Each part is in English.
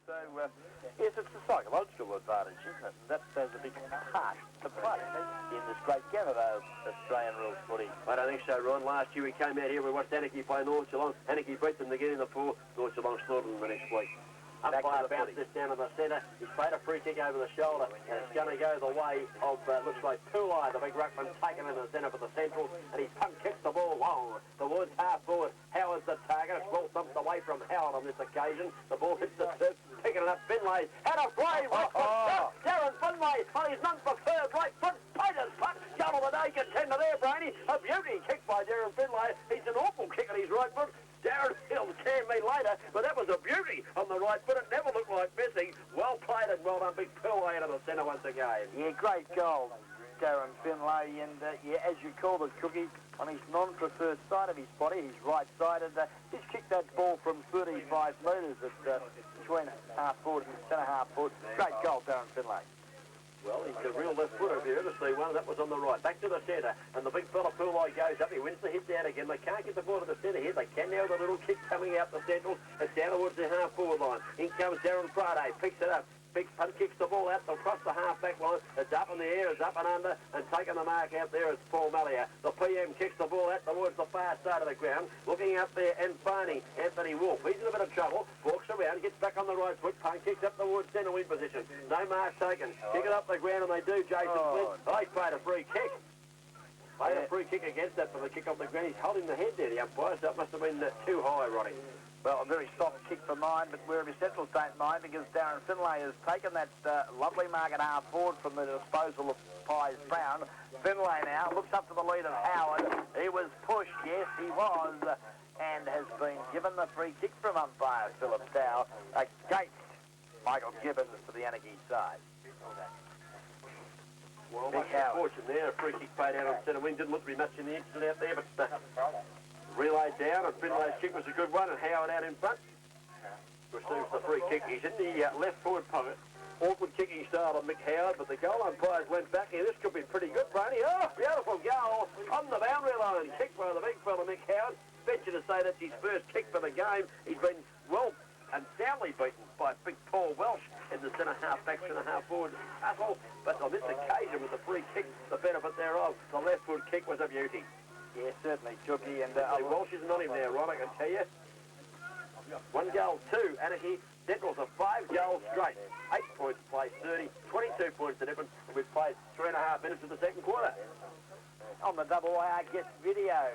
So, yes, it's a psychological advantage, isn't it? And that has a big part to play in this great game of Australian rules footy. I don't think so, Ron. Last year we came out here, we watched Anakie play North Geelong. Anakie beat them to get in the 4. North Geelong slaughtered them the next week. Umpire bounced this down in the centre. He's played a free kick over the shoulder, and it's going to go the way of, looks like Pulai, the big ruckman, taken in the centre for the Central, and he punt kicks the ball long towards half forward. Howard's the target. It's well thumped away from Howard on this occasion. The ball hits the turf, picking it up. Finlay had a play. Darren Finlay on his non-preferred right foot. Peters punt. Goal of the day contender there, Brainy. A beauty kick by Darren Finlay. He's an awful kick at his right foot. Darren Hill can me later, but that was a beauty on the right foot. It never looked like missing. Well played and well done. Big Pillay into the centre once again. Yeah, great goal, Darren Finlay. And, yeah, as you call the Cookie, on his non-preferred side of his body, his right side, and he's kicked that ball from 35 metres between half forward and centre half forward. Great goal, Darren Finlay. Well, he's a real left footer if you ever see one. That was on the right. Back to the centre. And the big fella Pulai goes up. He wins the hit down again. They can't get the ball to the centre here. They can now with a little kick coming out the central. It's down towards the half forward line. In comes Darren Friday. Picks it up. Big punt kicks the ball out across the half-back line. It's up in the air, it's up and under, and taking the mark out there is Paul Mallier. The PM kicks the ball out towards the far side of the ground. Looking up there and finding Anthony Wolf. He's in a bit of trouble. Walks around, gets back on the right foot. Punt kicks up towards centre wing position. No mark taken. Kick it up the ground, and they do, Jason Flint. They played a free kick. Played a free kick against that for the kick off the ground. He's holding the head there, the umpire, so it must have been too high, Ronnie. Well, a very soft kick for mine, but Werribee Central don't mind because Darren Finlay has taken that lovely mark at half forward from the disposal of Pies Brown. Finlay now looks up to the lead of Howard. He was pushed, yes, he was, and has been given the free kick from umpire Philip Dow against Michael Gibbons for the Anakie side. Well, much fortune there. A free kick paid out on centre wing. Didn't look to be much in the incident out there, but relayed down, and Finlay's kick was a good one, and Howard out in front receives the free kick. He's in the left forward pocket. Awkward kicking style of Mick Howard, but the goal umpires went back here. This could be pretty good, Brady. Oh, beautiful goal on the boundary line. Kicked by the big fella, Mick Howard. Bet you to say that's his first kick for the game. He's been well and soundly beaten by big Paul Welsh in the centre half back, centre half forward tussle. But on this occasion, with the free kick, the benefit thereof, the left foot kick was a beauty. Yeah, certainly, Cookie. And Welsh isn't on him there, Ron, I can tell you. 1 goal, 2. Anakie Central's a 5 goals straight. 8 points played 30, 22 points to difference. And we've played 3.5 minutes of the second quarter. On the double AR gets video.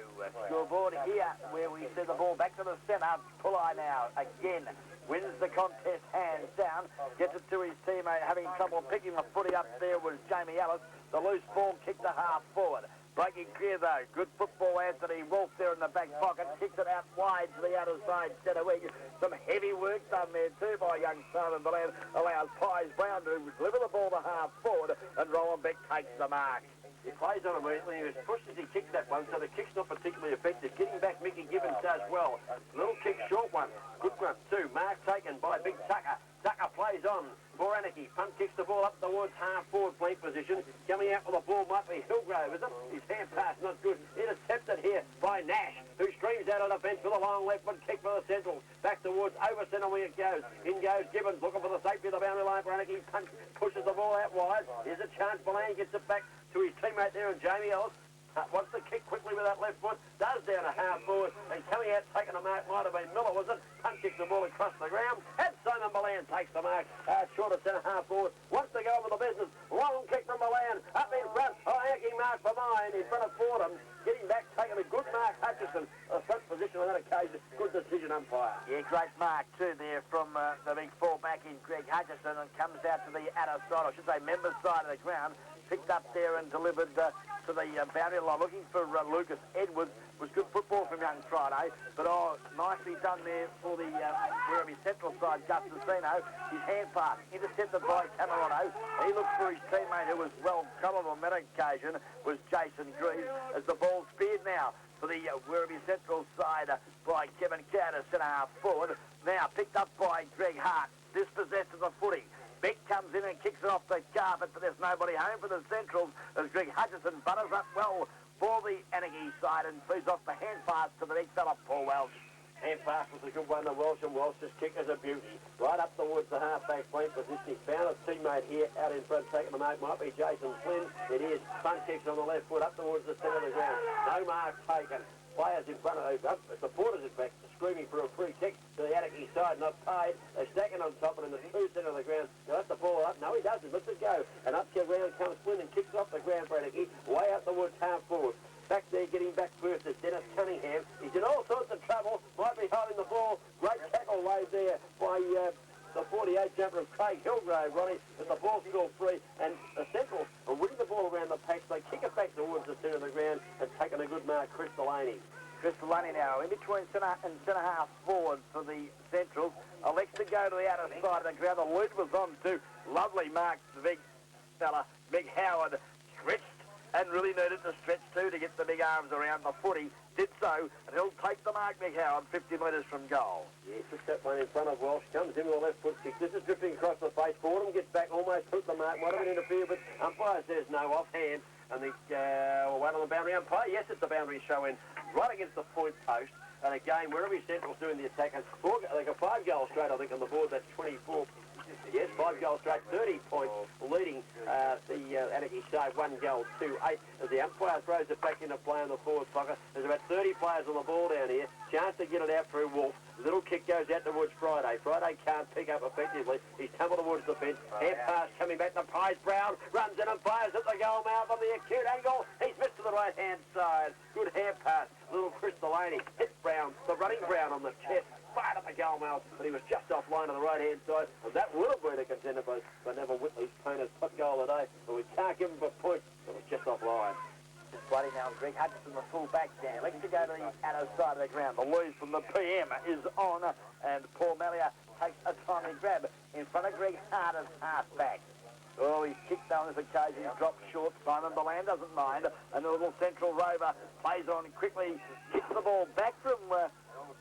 Scoreboard here where we send the ball back to the centre. Pulai now again wins the contest hands down. Gets it to his teammate. Having trouble picking the footy up there was Jamie Ellis. The loose ball kicked to half forward. Breaking clear though. Good football, Anthony Wolf there in the back pocket. Kicks it out wide to the outer side centre wing. Some heavy work done there too by young Simon Balan. Allows Pies Brown to deliver the ball to half forward, and Roland Beck takes the mark. He plays on immediately. He was pushed as he kicked that one, so the kick's not particularly effective. Getting back, Mickey Gibbons does well. Little kick, short one. Good one too. Mark taken by Big Tucker. Tucker plays on for Anakie. Punt kicks the ball up towards half forward flank position. Coming out with the ball might be Hillgrove, is it? His hand pass not good. Intercepted here by Nash, who streams out of the bench with a long left foot kick for the Centrals. Back towards over centre wing it goes. In goes Gibbons looking for the safety of the boundary line for Anakie. Punt pushes the ball out wide. Here's a chance. Balan gets it back to his teammate there and Jamie Ellis. Wants to kick quickly with that left foot, does down a half forward, and coming out taking the mark might have been Miller, was it? Punt kicks the ball across the ground, and Simon Balan takes the mark, short of centre half forward, wants to go over the business, long kick from Balan, up in front, Anakie mark for mine, in front of Fordham, getting back, taking a good mark, Hutchison, a front position on that occasion, good decision umpire. Yeah, great mark too there from the big fullback in Greg Hutchison, and comes out to the outer side, I should say member side of the ground, picked up there and delivered to the boundary line, looking for Lucas Edwards. Was good football from young Friday, but nicely done there for the Werribee Central side, Justicino. His hand pass intercepted by Camerano. He looked for his teammate who was well covered on that occasion, was Jason Greaves, as the ball speared now for the Werribee Central side by Kevin Carter, centre half forward. Now picked up by Greg Hart, dispossessed of the footy. Beck comes in and kicks it off the carpet, but there's nobody home for the Centrals as Greg Hutchison butters up well for the Anakie side and feeds off the hand pass to the big fella, Paul Welsh. Hand pass was a good one to Welsh, and Welsh's kick is a beauty. Right up towards the half-back flank position. He found a teammate here out in front taking the mark. Might be Jason Flynn. It is. Front kicks on the left foot up towards the centre of the ground. No mark taken. Players in front of supporters in fact screaming for a free kick to the Anakie side, not paid. They're stacking on top and in the true centre of the ground. He'll have the ball up. No, he doesn't. Lets it go. And up to round comes Flynn and kicks off the ground for Anakie. Way out the woods, half forward. Back there, getting back first is Dennis Cunningham. He's in all sorts of trouble. Might be holding the ball. Great tackle laid there by the 48 jumper of Craig Hillgrave, Ronnie, as the ball scored free. And the Central are winning the ball around the patch. They kick it back towards the centre of the ground and taking a good mark, Chris Delaney. Chris Delaney now in between centre and centre half forward for the Centrals. Elects to go to the outer side of the ground. The loot was on too. Lovely mark, the big fella, Big Howard, stretched and really needed to stretch too to get the big arms around the footy. Did so, and he'll take the mark, Big Howard, 50 metres from goal. Yes, just that one in front of Welsh. Comes in with a left foot kick. This is drifting across the face. Fordham gets back, almost took the mark. Might have been interfered, but umpire says no, offhand. And the one on the boundary umpire. Yes, it's the boundary show in right against the point post. And again, wherever Central's doing the attack, and they got 5 goals straight, I think, on the board. That's 24. Yes, 5 goals straight, 30 points, leading the Anakie side 1 goal, 2-8. As the umpire throws it back into play on the forward pocket, there's about 30 players on the ball down here. Chance to get it out through Wolf. Little kick goes out towards Friday. Friday can't pick up effectively. He's tumbled towards the fence. Hand pass coming back to Pies Brown. Runs in and fires at the goal mouth on the acute angle. He's missed to the right-hand side. Good hand pass. Little Chris Delaney hit Brown, the running Brown on the chest. Fired at the goal mouth, but he was just offline on the right-hand side. And that would have been a contender for Neville Whitley's Painter's top goal today. But we can't give him a point. It was just offline. It's bloody now. Greg Hutchison, the full back down. Let's go to the outer side of the ground. The loose from the PM is on, and Paul Mallier takes a timely grab in front of Greg Hart as half-back. Oh, he's kicked on this occasion. He's dropped short. Simon Boland doesn't mind. And the little Central rover plays on quickly, kicks the ball back from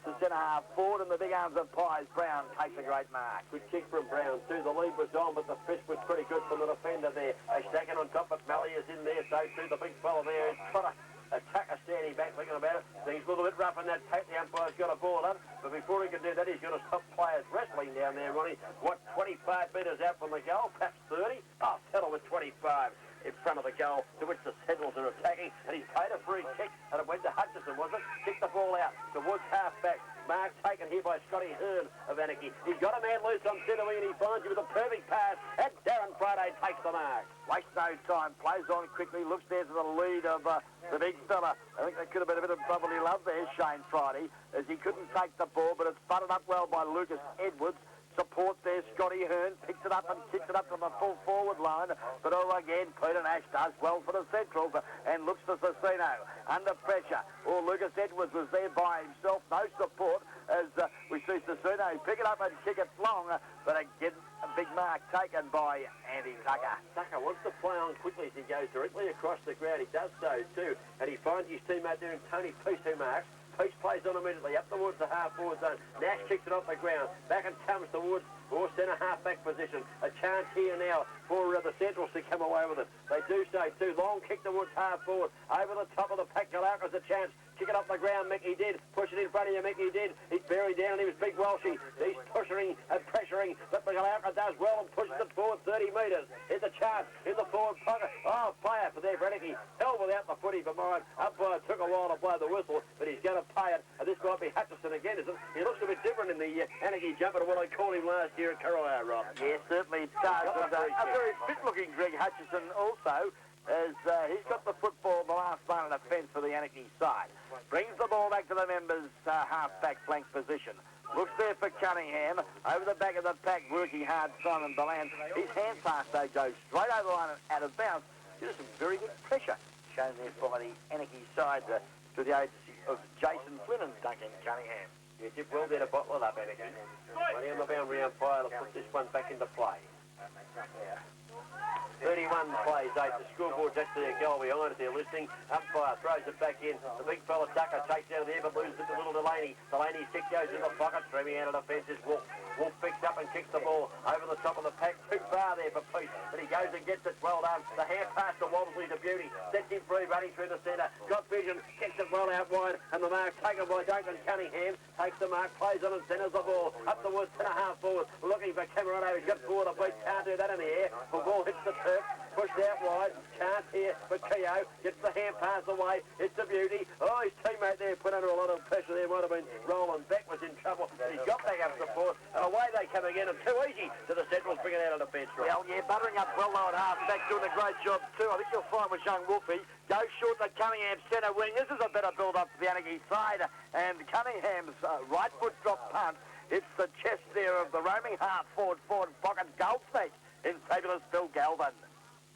to centre half forward, and the big arms of Pies Brown takes a great mark. Good kick from Brown too. The lead was on, but the fish was pretty good from the defender there. They stacking on top, but Mallier is in there, so too the big fella there is trying to attack a standing back, thinking about it. He's a little bit rough in that tape. The umpire's got a ball up, but before he can do that, he's going to stop players wrestling down there, Ronnie. What, 25 metres out from the goal, perhaps 30? Oh, settle with 25 in front of the goal, to which the Centrals are attacking, and he's paid a free kick, and it went to Hutchison, was it? Kicked the ball out towards half-back. Mark taken here by Scotty Hearn of Anakie. He's got a man loose on centre wing, and he finds you with a perfect pass, and Darren Friday takes the mark. Wastes no time, plays on quickly, looks there to the lead of the big fella. I think there could have been a bit of brotherly love there, Shane Friday, as he couldn't take the ball, but it's butted up well by Lucas Edwards. Support there, Scotty Hearn picks it up and kicks it up from the full forward line. But again, Peter Nash does well for the Centrals and looks to Cicino under pressure. Lucas Edwards was there by himself, no support, as we see Cicino pick it up and kick it long. But again, a big mark taken by Andy Tucker. Tucker wants to play on quickly as he goes directly across the ground. He does so too, and he finds his teammate there in Tony Peace, who marks. Peace plays on immediately, up towards the half-forward zone. Nash kicks it off the ground. Back and comes towards more centre half-back position. A chance here now for the Centrals to come away with it. They do so too. Long kick towards half-forward. Over the top of the pack. Galarka's a chance. Kick it up the ground, Mickey did. Push it in front of you, Mickey did. He's buried down, and he was Big Welshie. He's pushing and pressuring, but Galarka does well and pushes it forward 30 metres. Here's a chance in the forward pocket. Oh, player for there for Anakie. Held without the footy for mine. Umpire took a while to blow the whistle, but he's going to pay it. And this might be Hutchison again, isn't it? He looks a bit different in the Anakie jumper to what I called him last year at Carlisle, Rob. Yes, certainly it does. A very fit-looking Greg Hutchison also, as he's got the football in the last line of defence for the Anakie side. Brings the ball back to the members' half-back flank position. Looks there for Cunningham. Over the back of the pack, working hard, Simon Boland. His hand pass, though, goes straight over the line and out of bounds. There's some very good pressure shown there by the Anakie side to the agency of Jason Flynn and Duncan Cunningham. Yeah, did well there to bottle it up, Anakie. Money on the boundary umpire to put this one back into play. 31 plays, 8. The scoreboard's actually a goal behind it. They're listening. Umpire throws it back in. The big fella Tucker takes out of there, but loses it to little Delaney. Delaney's kick goes in the pocket. Streaming out of defence is Wolf. Wolf picks up and kicks the ball over the top of the pack. Too far there for Pete, but he goes and gets it. Well done. The hand pass to Walmsley to Beauty. Sets him free, running through the centre. Got vision, kicks it well out wide, and the mark taken by Duncan Cunningham. Takes the mark, plays on and centres the ball. Up towards 10.5 forward. Looking for Camerano. He's got 4 to beat. Can't do that in the air. The ball hits the turf. Pushed out wide. Chance here for Keogh. Gets the hand pass away. It's a Beauty. Oh, his teammate there put under a lot of pressure there. Might have been Roland Beck was in trouble. He's got back up support. And away they come again. And too easy to the Centrals bring it out of the bench. Well, yeah, buttering up well low at half-back, doing a great job too. I think you'll find with young Wolfie. Goes short to Cunningham, centre wing. This is a better build-up to the Anakie side. And Cunningham's right foot drop punt. It's the chest there of the roaming half-forward pocket Goldsmith in fabulous Bill Galvin.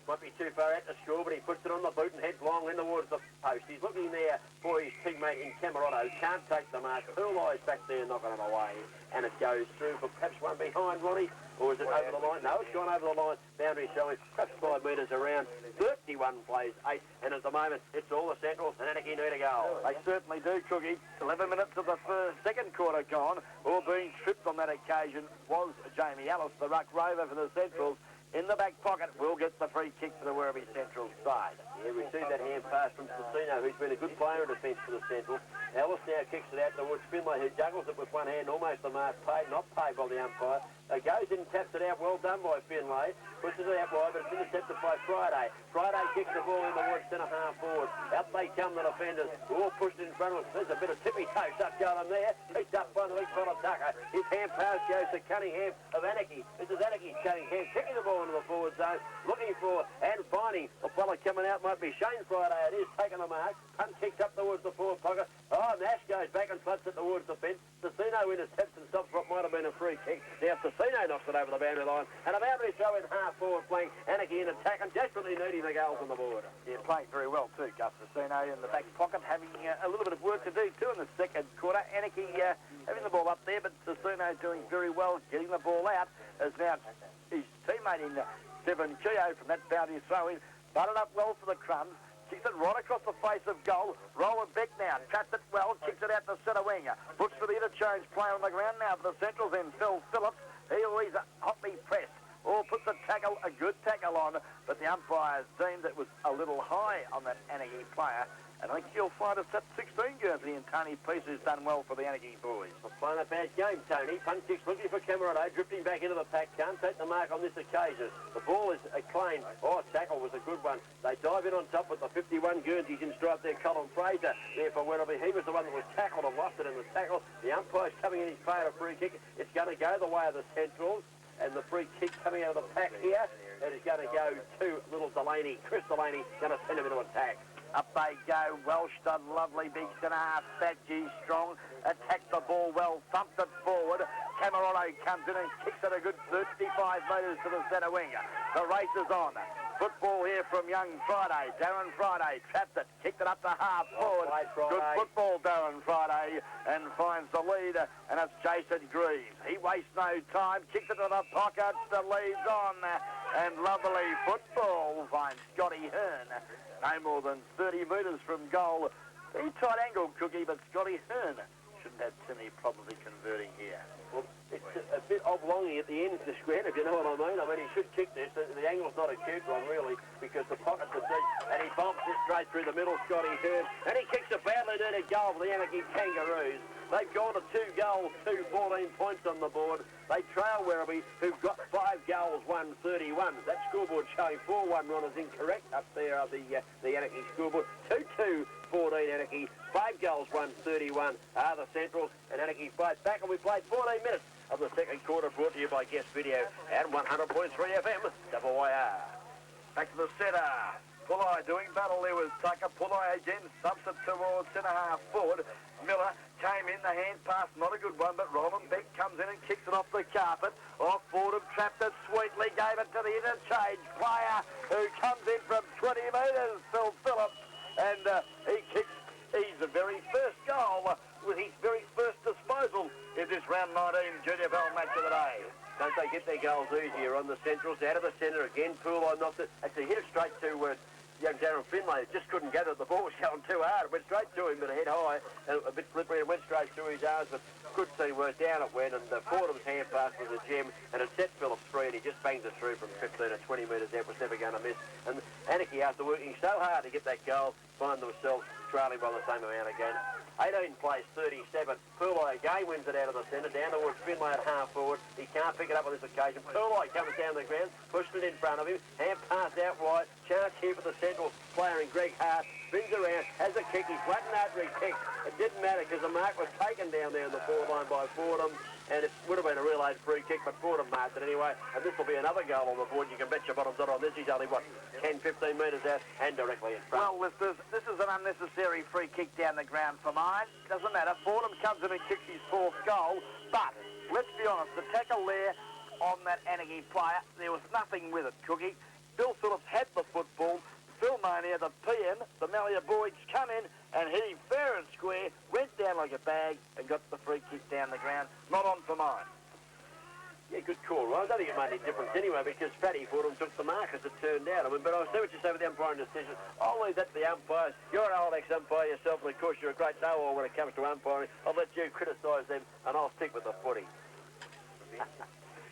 Might be too far out to score, but he puts it on the boot and heads long in towards the post. He's looking there for his teammate in Camerano. Can't take the mark. Lies back there, knocking it away. And it goes through for perhaps one behind Ronnie. Or is it over the line? No, it's gone over the line. Boundary showing perhaps 5 metres around. 31 plays 8. And at the moment, it's all the Centrals and Anakie need a goal. They certainly do, Cookie. 11 minutes of the second quarter gone. All being tripped on that occasion was Jamie Ellis, the ruck rover for the Centrals. In the back pocket, will get the free kick for the Werribee Central side. Yeah, we see that hand pass from Cicino, who's been a good player in defence for the Central. Ellis now kicks it out towards Finlay, who juggles it with one hand, almost the mark paid, not paid by the umpire. Goes in and taps it out, well done by Finlay. Pushes it out wide, but it's intercepted by Friday. Friday kicks the ball in towards centre-half forward. Out they come, the defenders. All pushed in front of us. There's a bit of tippy-toe stuff going on there. Picked up by the big fella Tucker. His hand pass goes to Cunningham of Anakie. This is Anakie Cunningham kicking the ball into the forward zone, looking for and finding the fella coming out might be Shane Friday. It is taking the mark. Punt kicked up towards the forward pocket. Oh, Nash goes back and floods it towards the fence. Cicino intercepts and stops what might have been a free kick. Now Cicino knocks it over the boundary line, and a boundary throw in half forward flank. Anakie in attack and desperately needing the goals on the board. Yeah, playing very well too, Gus Cicino in the back pocket, having a little bit of work to do too in the second quarter. Anakie having the ball up there, but Cicino doing very well, getting the ball out. As now his teammate in Stephen Keogh from that boundary throw in, butted up well for the Crumbs. Kicks it right across the face of goal. Roland Beck now trapped it well, kicks it out to centre wing. Looks for the interchange play on the ground now for the Centrals in Phil Phillips. He's hotly pressed. Or puts a good tackle on, but the umpires deemed it was a little high on that Anakie player. And I think you'll find it's at 16 Guernsey, and Tony Peace has done well for the Anakie boys. Not playing a bad game, Tony. Punt kicks looking for Camerano, drifting back into the pack. Can't take the mark on this occasion. The ball is acclaimed. Oh, tackle was a good one. They dive in on top with the 51 Guernseys in stripe there. Colin Fraser there for Werribee. He was the one that was tackled and lost it in the tackle. The umpire's coming in his favour, a free kick. It's going to go the way of the Centrals. And the free kick coming out of the pack here, it is going to go to little Delaney. Chris Delaney going to send him into attack. Up they go. Welsh done lovely. Big centre half back. G strong. Attacked the ball well. Thumped it forward. Camerano comes in and kicks it a good 35 metres to the centre wing. The race is on. Football here from young Friday. Darren Friday trapped it. Kicked it up to half forward. Good football, Darren Friday. And finds the lead. And it's Jason Greaves. He wastes no time. Kicks it to the pocket. The lead's on. And lovely football finds Scotty Hearn. No more than 30 metres from goal. Very tight angle, Cookie, but Scotty Hearn shouldn't have too many problems in converting here. Well, it's a bit oblongy at the end of the square, if you know what I mean. I mean, he should kick this. The angle's not a cute one, really, because the pockets are deep, and he bumps it straight through the middle, Scotty Hearn, and he kicks a badly dirty goal for the Anakie Kangaroos. They've gone to 2 goals, 14 points on the board. They trail Werribee, who've got 5 goals, 131. That scoreboard showing 4-1 runners incorrect up there of the Anakie scoreboard. 2-2, 14 Anakie. 5 goals, 131 are the Centrals, and Anakie fights back, and we played 14 minutes of the second quarter, brought to you by Guest Video and 100.3 FM, WIR. Back to the centre. Pulley doing battle there with Tucker. Pulley again subs it towards centre half forward. Miller came in, the hand pass, not a good one, but Roland Beck comes in and kicks it off the carpet. Off Fordham, trapped it sweetly, gave it to the interchange player who comes in from 20 metres, Phil Phillips, and he kicks his very first goal with his very first disposal in this round 19 Junior Bell match of the day. Don't they get their goals easier on the Centrals? Out of the centre again, Pooleye knocked it. Actually hit it straight to young Darren Finlay. Just couldn't gather. The ball was going too hard. It went straight to him, but head high, and a bit slippery, and went straight through his arms. But Good teamwork. Down it went, and Fordham's hand pass was a gem, and it set Phillips free, and he just banged it through from 15 to 20 metres out. Was never going to miss. And Anakie, after working so hard to get that goal, find themselves trailing by the same amount again. 18 plays 37. Purloy again wins it out of the centre, down towards Finlay at half forward. He can't pick it up on this occasion. Purloy comes down the ground, pushed it in front of him. Hand pass out wide. Chance here for the central player in Greg Hart. Spins around, has a kick. He's flattened after he kicked. It didn't matter because the mark was taken down there in the forward line by Fordham. And it would have been a real age free kick, but Fordham marked it anyway. And this will be another goal on the board. You can bet your bottom dollar on this. He's only, 10, 15 metres out and directly in front. Well, this is an unnecessary free kick down the ground for mine. Doesn't matter. Fordham comes in and kicks his fourth goal. But let's be honest, the tackle there on that Anakie player, there was nothing with it, Cookie. Bill Phillips had the football. Phil Mania, the PM, the Mallia boys come in and hit him fair and square, went down like a bag and got the free kick down the ground. Not on for mine. Yeah, good call, right? I don't think it made any difference anyway because Fatty Fordham took the mark as it turned out. But I see what you say with the umpiring decision. I'll leave that to the umpires. You're an old ex-umpire yourself, and of course you're a great know-all when it comes to umpiring. I'll let you criticise them, and I'll stick with the footy.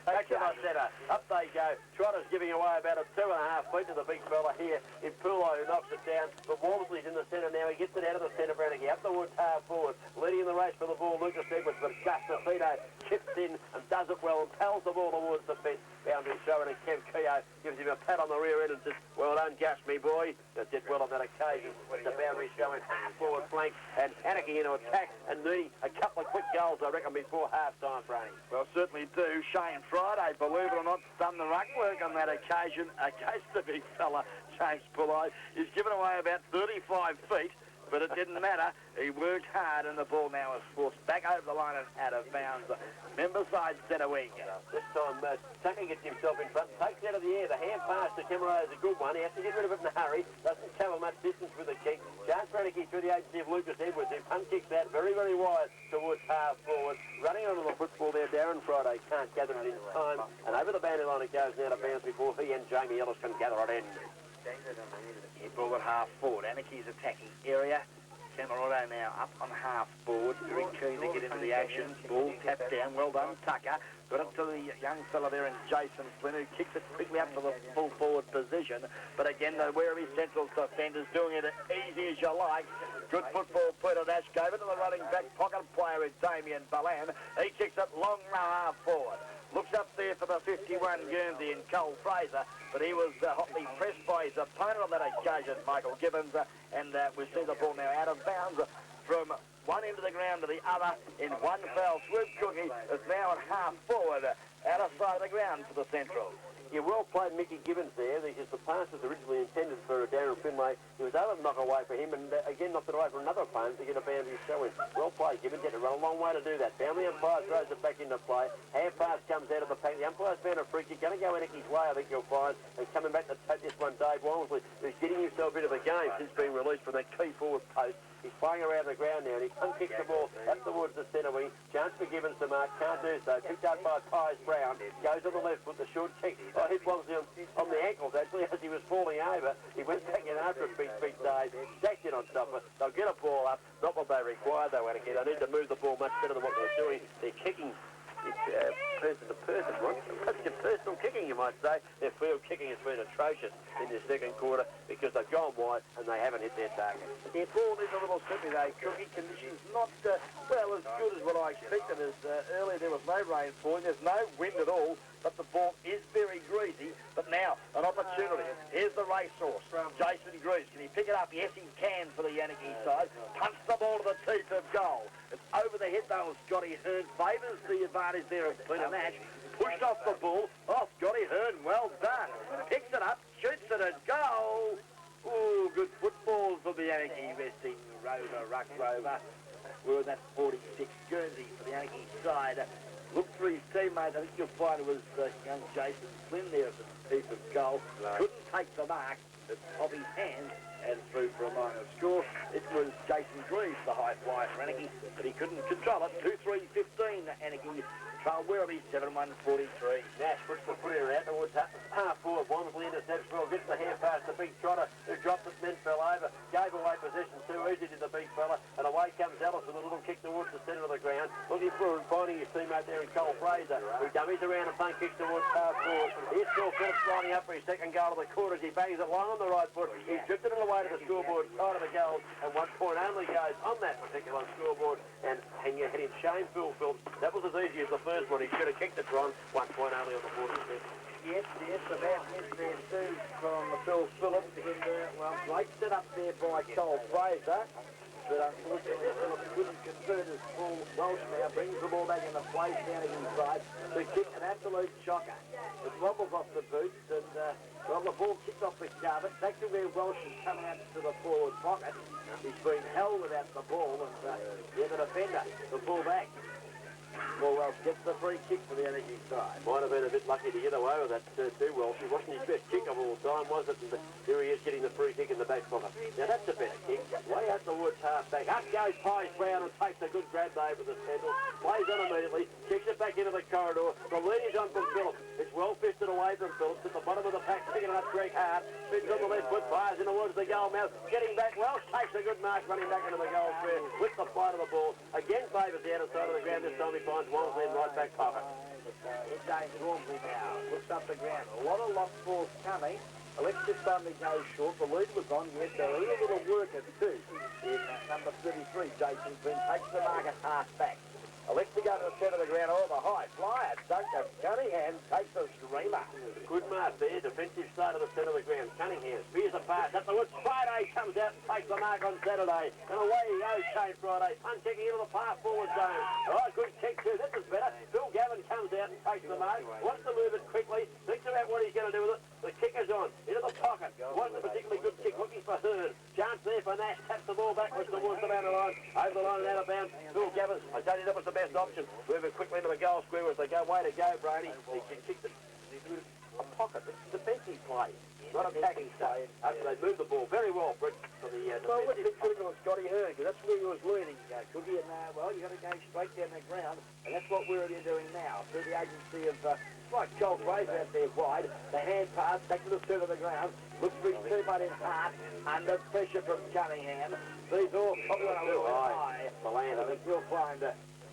Back to my centre. Up they go. Trotter's giving away about 2.5 feet to the big fella here in Pulo, who knocks it down. But Walmsley's in the centre now. He gets it out of the centre, Brannigan. Up the woods, half forward. Leading the race for the ball, Lucas Edwards. But Gus Defino chips in and does it well and pals the ball towards the fence. Boundary showing, and Kev Keogh gives him a pat on the rear end and says, well done, Gus, me boy. That did well on that occasion. The boundary showing forward flank. And Anakie into attack and needing a couple of quick goals, I reckon, before half-time, Branny. Well, certainly do. Shane Friday, believe it or not, done the ruck work on that occasion against the big fella, James Pullo. He's given away about 35 feet, but it didn't matter. He worked hard, and the ball now is forced back over the line and out of bounds. Member side centre wing. This time, Tucker gets himself in front, takes it out of the air. The hand pass to Cameron is a good one. He has to get rid of it in a hurry. Doesn't cover much distance with the kick. Chance Anakie through the agency of Lucas Edwards, who punt kicks that very, very wide towards half forward. Running onto the football there, Darren Friday can't gather it in time. And over the boundary line it goes now to bounds before he and Jamie Ellis can gather it in. He ball at half forward. Anakie's attacking area. Camerado now up on half board, very keen to get into the action. Ball tapped down, well done, Tucker. Got it to the young fella there in Jason Flynn, who kicks it quickly up to the full forward position. But again, the wary Central defenders doing it easy as you like. Good football, Peter Nash gave it to the running back pocket player in Damien Balan. He kicks it long half forward. Looks up there for the 51 Guernsey in Cole Fraser, but he was hotly pressed by his opponent on that occasion, Michael Gibbons, and we see the ball now out of bounds from one end of the ground to the other in one foul swoop. Cookie is now at half forward, out of sight of the ground for the Central. Yeah, well played Mickey Gibbons there, because the pass was originally intended for Darren Finlay. He was able to knock away for him, and again knocked it away for another opponent to get a boundary show in. Well played Gibbons, had to run a long way to do that. Boundary umpire throws it back into play. Hand pass comes out of the pack. The umpire's found a free kick, going to go Anakie's way, I think you'll find. And coming back to take this one, Dave Walmsley, who's getting himself into the game since being released from that key forward post. He's playing around the ground now, and he kicks the ball up towards the centre wing. Chance for Gibbons to mark, can't do so. Picked up by Pies Brown. Goes to the left with the short kick. Oh, hit Walmsley on the ankles, actually, as he was falling over. He went back in after a big Dave. Stacked it on top of it. They'll get a ball up. Not what they require, though, Anakie. They need to move the ball much better than what they're doing. They're kicking. It's person-to-person, right? It's personal kicking, you might say. Their field kicking has been atrocious in the second quarter because they've gone wide and they haven't hit their target. Their ball is a little slippy, though. Cookie conditions not, well, as good as what I expected. As earlier there was no rain falling, there's no wind at all, but the ball is very greasy. But now, an opportunity. Here's the racehorse, Jason Grease. Can he pick it up? Yes, he can for the Anakie side. Punch the ball to the teeth of goal. It's over the head, though, of Scotty Hearn. Favours the advantage there of Peter Nash. Pushed off the ball. Oh, Scotty Hearn, well done. Picks it up, shoots it at goal. Ooh, good football for the Anakie resting Ruck Rover. We're in that 46 Guernsey for the Anakie side. Looked for his teammate. I think you'll find it was young Jason Flynn there at the teeth of goal. Couldn't take the mark. It's off his hands and through for a minor score. It was Jason Greaves, the high flyer for Anakie, but he couldn't control it. 2-3-15, Anakie. Trail Werribee, 7-1-43. Nash puts the footer out towards half forward. Wamsley intercepts well, gets the hand past the big trotter who dropped it, then fell over. Gave away possession too easy to the big fella, and away comes Ellis with a little kick towards the centre of the ground, looking for and finding his teammate there in Cole Fraser, who dummies around and punt kicks towards half forward. Here's Phil Phillips lining up for his second goal of the quarter as he bangs it long on the right foot. He's drifted it away to the scoreboard, side of the goal, and 1 point only goes on that particular scoreboard. And hang your head in shame, Phil Phillips. That was as easy as the first one. He should have kicked it wrong. 1 point only on the board. Yes, about miss there too from Phil Phillips. Well, great set up there by Cole Fraser. But unfortunately, Phillips couldn't convert his full. Welsh now brings the ball back in the place down inside to kick an absolute shocker. It wobbles off the boots and, well, the ball kicked off the carpet. Back to where Welsh is coming out to the forward pocket. He's been held without the ball and the defender, the full back. Well, Welsh gets the free kick for the Anakie side. Might have been a bit lucky to get away with that too, Welsh. It wasn't his best kick of all time, was it? And here he is getting the free kick in the back pocket. Now that's a better kick. Way out towards half back. Up goes Pies Brown and takes a good grab over the centre. Plays on immediately. Kicks it back into the corridor. The lead is on from Phillips. It's well fisted away from Phillips. At the bottom of the pack, picking it up Greg Hart. Spins on the left foot, fires in towards the goal mouth. Getting back. Welsh takes a good mark, running back into the goal square with the flight of the ball. Again favours the outer side of the ground. This time he finds Walmsley in right back pocket. It's James Walmsley now. Looks up the ground. A lot of lost balls coming. Alexis suddenly goes short. The lead was on. Yes, there are a little worker too. In number 33, Jason Flynn takes the mark at half back. Alexis goes to the centre of the ground. Oh, the high flyer. Duncan Cunningham takes a screamer. Good mark there. Defensive side of the centre of the ground. Cunningham spears a pass up the woods. Friday comes out and takes the mark on Saturday. And away he goes, Shane Friday. Punt kicking into the far forward zone. Oh, good kick too. This is better. Phil Gavin comes out and takes the mark. Wants to move it quickly. Thinks about what he's going to do with it. The kicker's on. Into the pocket. Wasn't a particularly good kick. Looking for Hearn. Chance there for Nash. Taps the ball backwards towards the boundary line. Over the line and out of bounds. Phil Gavin. I tell you, that was the best option. Moving quickly into the goal square as they go. Way to go, Brady. He kicked it. A pocket. It's defensive play. Not attacking play. They moved the ball very well, Britt, for the well, what's been critical of Scotty Hearn, because that's where he was learning, Cookie, and well, you've got to go straight down the ground, and that's what we're doing now, through the agency of, like Joel Fraser out there wide, the hand pass, back to the centre of the ground, looks for his teammate in Hart, under pressure from Cunningham. These all probably went a little high. I think you'll find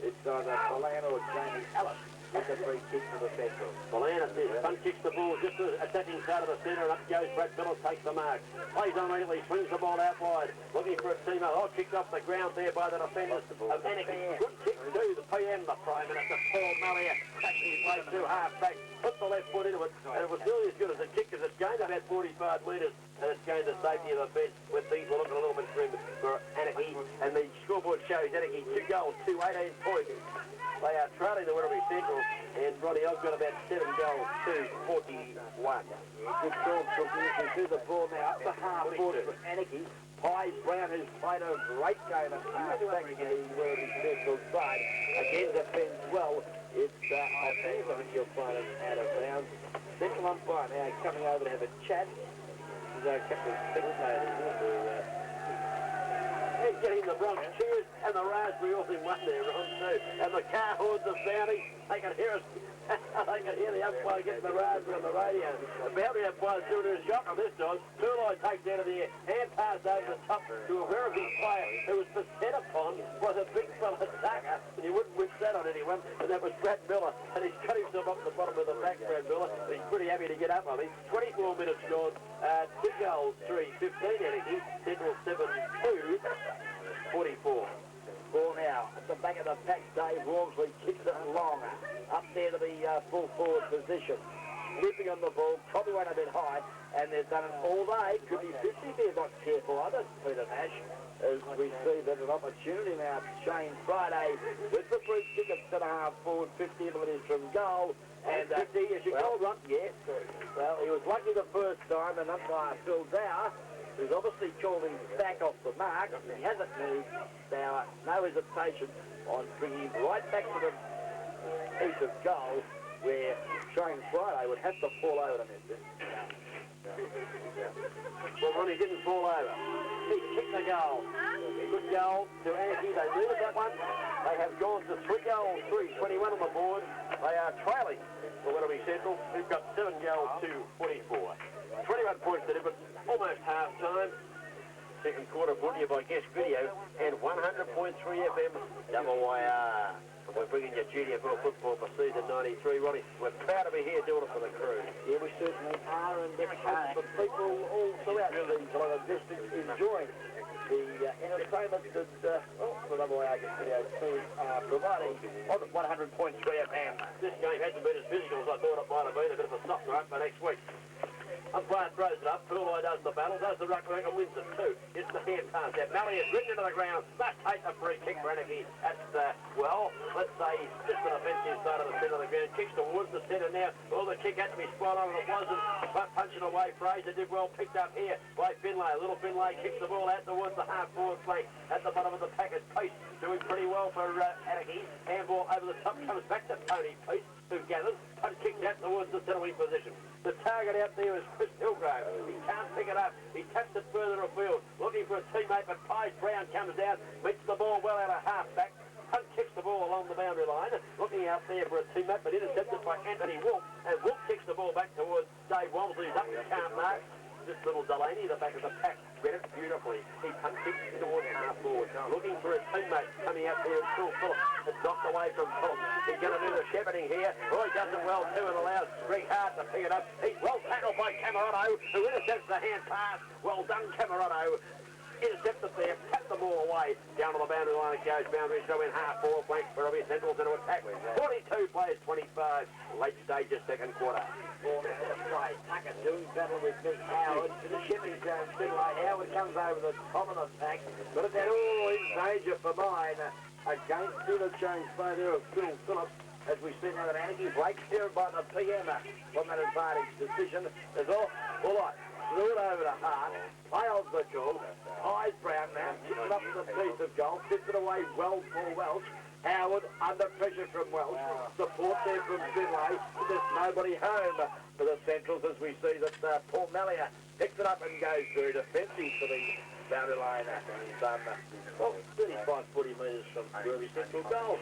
it's either Milan or Jamie Ellis. It's a free kick for the Central. Milana says, punt kicks the ball just to the attacking side of the centre, and up goes Brad Phillips, takes the mark. Plays on immediately, swings the ball out wide, looking for a teammate. Oh, kicked off the ground there by the defenders of Anakie. Good kick too, the PM, the Prime Minister, Paul Mullier, crashing his way through half back, put the left foot into it, and it was nearly as good as a kick, because it's gained about 45 metres, and it's gained the safety of the bench when things were looking a little bit grim for Anakie. And the scoreboard shows Anakie 2 goals, 18 points. They are trailing the Werribee Central, and Ronnie, I've got about 7 goals to 41. Good job from Wilson to the ball now up the half forward for Anakie. Pies Brown, who's played a great game at half back in the Werribee Central side. Again defends well. It's I think you'll find it out of bounds. Central umpire now coming over to have a chat. There's a couple of spectators He's getting the Bronx cheers and the raspberry all in one there, Ron, too. And the car horns of Bounty, they can hear us. They can hear the umpire getting the raspberry on the radio. The Bounty umpire's doing a shot on this time. Turloy takes out of the air, hand pass over the top to a very big player who was set upon was a big fella Tucker, and you wouldn't wish that on anyone, and that was Brad Miller, and he's cut himself up the bottom of the back, Brad Miller, and he's pretty happy to get up, I think. 24 minutes gone, 2 goals, 3, 15 Anakie, Central 7-2, 44. Ball now at the back of the pack. Dave Walmsley kicks it long up there to the full forward position. Whipping on the ball, probably went a bit high, and they've done it all day. Could be 50 if they're not careful. I don't Peter Nash, as we see there's an opportunity now. Shane Friday with the free kick at centre-half forward, 50 minutes from goal. And 50 is your goal run. Yes. Well, he was lucky the first time, and umpire Phil Dower, who's obviously called him back off the mark. He hasn't moved. Dower, no hesitation on bringing him right back to the piece of goal, where Shane Friday would have to fall over to miss it. Well, Ronnie didn't fall over. He kicked the goal. Good goal to Anakie. They needed that one. They have gone to 3 goals, 3-21 on the board. They are trailing for Werribee Central. We've got 7 goals to 44. 21 points to difference, almost half time. Second quarter brought to you by Guest Video and 100.3 FM WYR. We're bringing you Junior Ball Football for season 93. Ronnie, we're proud to be here doing it for the crew. Yeah, we certainly are, and the people all throughout the Geelong district enjoying the entertainment that, for WYR Guest Video 2 providing on 100.3 FM. This game hasn't been as physical as I thought it might have been. A bit of a softer up for next week. Umpire throws it up. Philroy does the battle, does the ruck work and wins it too. It's the hand pass out. Malley is written into the ground. Must take the free kick for Anakie. That's, well, let's say just an offensive side of the centre of the ground. Kicks towards the centre now. Well, the kick had to be spot on and it wasn't. But punching away, Fraser did well. Picked up here by Finlay. Little Finlay kicks the ball out towards the half-forward flank. At the bottom of the package. Peace doing pretty well for Anakie. Handball over the top comes back to Tony Peace, who gathers. Punch kicked out towards the centre-wing position. The target out there is Chris Hillgrove. He can't pick it up. He taps it further afield. Looking for a teammate, but Pies Brown comes down, meets the ball well out of half-back. Hunt kicks the ball along the boundary line. Looking out there for a teammate, but intercepted by Anthony Wolf. And Wolf kicks the ball back towards Dave Walmsley. He's up and can't mark. This little Delaney, the back of the pack, read it beautifully. He punt kicks towards half-forward. Looking for a teammate coming out there. It's still Phillips. It's knocked away from Phillips. He's going to do the shepherding here. Roy does it well too and allows Greg Hart to pick it up. He's well tackled by Camerotto, who intercepts the hand pass. Well done, Camerotto. Intercepted there, tapped the ball away. Down to the boundary line it goes. Boundary show in half-forward flank. Werribee Central's into attack. 42 plays, 25. Late stage of second quarter. Tucker doing battle with Nick Howard to the shipping zone. Finlay Howard comes over the top of the pack. But it's all in danger for mine against interchange play there of Phil Phillips. As we see now that Anakie breaks here by the PM from that advantage decision. There's all right. Threw it over to Hart. Play on the goal. Eyes Brown now. Kicks up the piece of goal. Tips it away well for Welsh. Howard under pressure from Welsh. Support there from Finlay. There's nobody home for the Centrals as we see that Paul Mallier picks it up and goes through defensive for the boundary line. Well, 35, 40 metres from Werribee Central goal.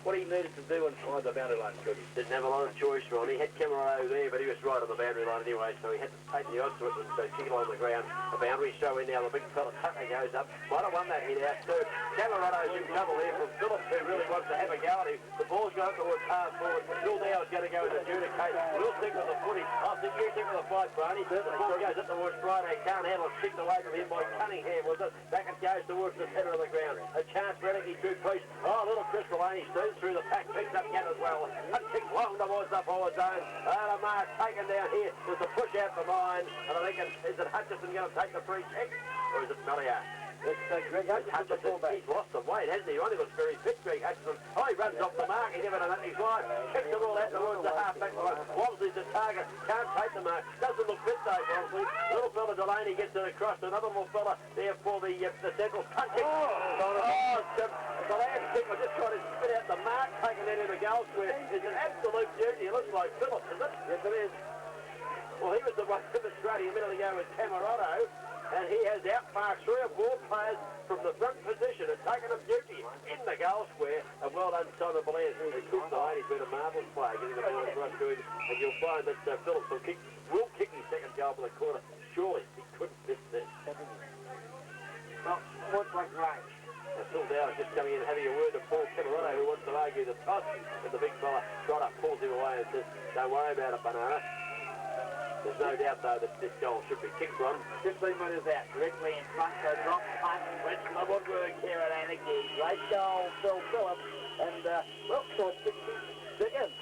What he needed to do inside the boundary line, Cookie. Didn't have a lot of choice, Ron. He had Camerotto there, but he was right on the boundary line anyway, so he had to take the odds to it and kick it on the ground. The boundary showing now. The big fella Tucker goes up. Might have won that hit out too. Camerotto's in trouble here from Phillips, who really wants to have a go at him. The ball's going towards half forward. Phil Dow's going to go and adjudicate. We'll stick with the footy. I think you stick with the fight, Barney. The ball goes up towards Friday. Can't handle it. Kicked away from him by Cunningham, was it? Back it goes towards the centre of the ground. A chance for Anakie to push. Oh, little Chris Delaney steams through the pack. Picks up Gat as well. A kick long towards the forward zone. A mark taken down here. There's a push out for mine. And I think is it Hutchison going to take the free kick? Or is it Mallier? It's Greg Hutchison. He's lost some weight, hasn't he? He only looks very fit, Greg Hutchison. Oh, he runs off the mark. He never done that in his life. Kicks the ball out towards the half-back line. Walmsley's the target. Can't take the mark. Doesn't look fit though, Walmsley. Little fella Delaney gets it across. Another little fella there for the Central punching. The last kick was just trying to spit out the mark, taking that into the goal square. It's an absolute duty. It looks like Phillips, isn't it? Yes, it is. Well, he was the one demonstrating a minute ago with Camerotto. And he has outmarked 3 or 4 players from the front position and taken them duty in the goal square. And well done, Simon Belair. He took the he's been a marvellous player, getting the ball across to him. And you'll find that Phillips will kick his second goal for the quarter. Surely he couldn't miss this. Well, looks like range. Phil Dow's just coming in and having a word to Paul Camerotto, who wants to argue the toss. And the big fella got up, pulls him away and says, don't worry about it, Banana. There's no doubt, though, that this goal should be kicked from 15 metres out, directly in front, so drop, punt, went to the woodwork here at Anakie. Great goal, Phil Phillips, and, well, short 60 seconds.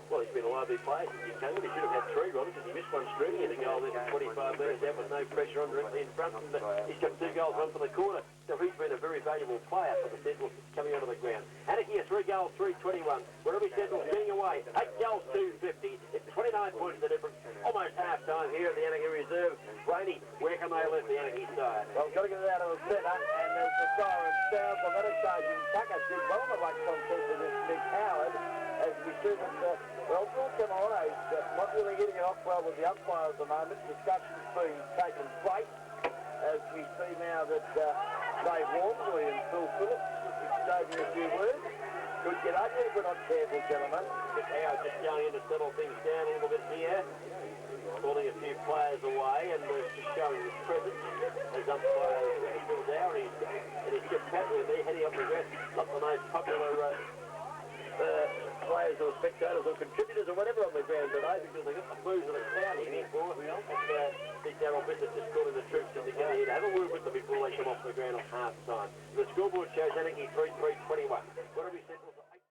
Well, he's been a lively player since he came in. He should have had 3 runs because he missed one streaming in the goal then 25 metres out with no pressure on directly in front. And he's got 2 goals, 1 for the quarter. So he's been a very valuable player for the Central coming out of the ground. Anakie, 3 goals, 321. Werribee Central's getting away. 8 goals, 250. It's 29 points the difference. Almost half time here at the Anakie Reserve. Rainey, where can they lift the Anakie side? Well, got to get it out of the centre, and there's the siren sounds on that occasion. Tucker did well on the right contest with this Nick Howard, as we too that, well, Bill Camaro's not really getting it off well with the umpire at the moment. Discussions being taken place as we see now that Dave Walmsley and Phil Phillips just exchanging a few words. Could get ugly if we're not careful, gentlemen. Just going in to settle things down a little bit here. Calling a few players away and just showing his presence as umpire Phil Dowry and he's just happily there heading up the ground. Not the most popular players or spectators or contributors or whatever on the ground today because they got the booze of the crowd here for it. And Big Darryl Bissett just calling the troops in together here to have a word with them before they come off the ground at half time. The scoreboard shows Anakie 3-3-21. What have we said before?